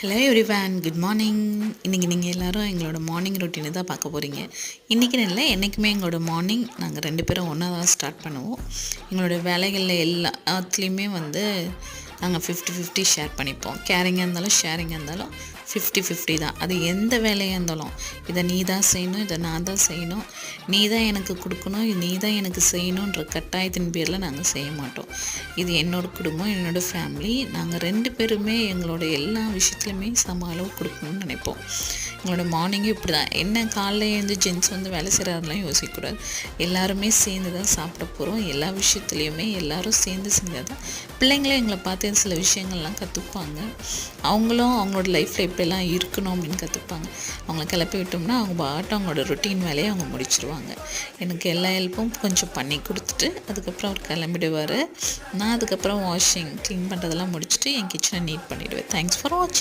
Hello everyone, good morning. இன்றைக்கி நீங்கள் எல்லோரும் எங்களோட மார்னிங் ரொட்டீனை தான் பார்க்க போகிறீங்க. இன்றைக்கின்னு இல்லை, என்றைக்குமே எங்களோட மார்னிங் நாங்கள் 2 பேரும் ஒன்றா தான் ஸ்டார்ட் பண்ணுவோம். எங்களோட வேலைகளில் எல்லாத்துலேயுமே நாங்கள் 50-50 ஷேர் பண்ணிப்போம். கேரிங்காக இருந்தாலும் ஷேரிங்காக இருந்தாலும் 50-50 தான். அது எந்த வேலையாக இருந்தாலும், இதை நீ தான் செய்யணும், இதை நான் தான் செய்யணும், நீ தான் எனக்கு கொடுக்கணும், இது நீ தான் எனக்கு செய்யணுன்ற கட்டாயத்தின் பேரில் நாங்கள் செய்ய மாட்டோம். இது என்னோடய குடும்பம், என்னோடய ஃபேமிலி. நாங்கள் 2 பேருமே எங்களோட எல்லா விஷயத்துலையுமே சம அளவு கொடுக்கணும்னு நினைப்போம். எங்களோட மார்னிங்கும் இப்படி தான். என்ன காலைல எழுந்து ஜென்ஸ் வேலை செய்கிறாருலாம் யோசிக்கக்கூடாது. எல்லாருமே சேர்ந்து தான் சாப்பிட போகிறோம். எல்லா விஷயத்துலையுமே எல்லோரும் சேர்ந்து செஞ்சால் தான் பிள்ளைங்களும் எங்களை பார்த்து சில விஷயங்கள்லாம் கற்றுப்பாங்க. அவங்களும் அவங்களோட லைஃப்பில் எப்படிலாம் இருக்கணும் அப்படின்னு கற்றுப்பாங்க. அவங்கள கிளப்பி விட்டோம்னா அவங்க பாட்டு அவங்களோட ரொட்டீன் வேலையை அவங்க முடிச்சிடுவாங்க. எனக்கு எல்லா ஹெல்ப்பும் கொஞ்சம் பண்ணி கொடுத்துட்டு அதுக்கப்புறம் அவர் கிளம்பிடுவார். நான் அதுக்கப்புறம் வாஷிங் க்ளீன் பண்ணுறதெல்லாம் முடிச்சுட்டு என் கிச்சனை நீட் பண்ணிவிடுவேன். தேங்க்ஸ் ஃபார் வாட்சிங்.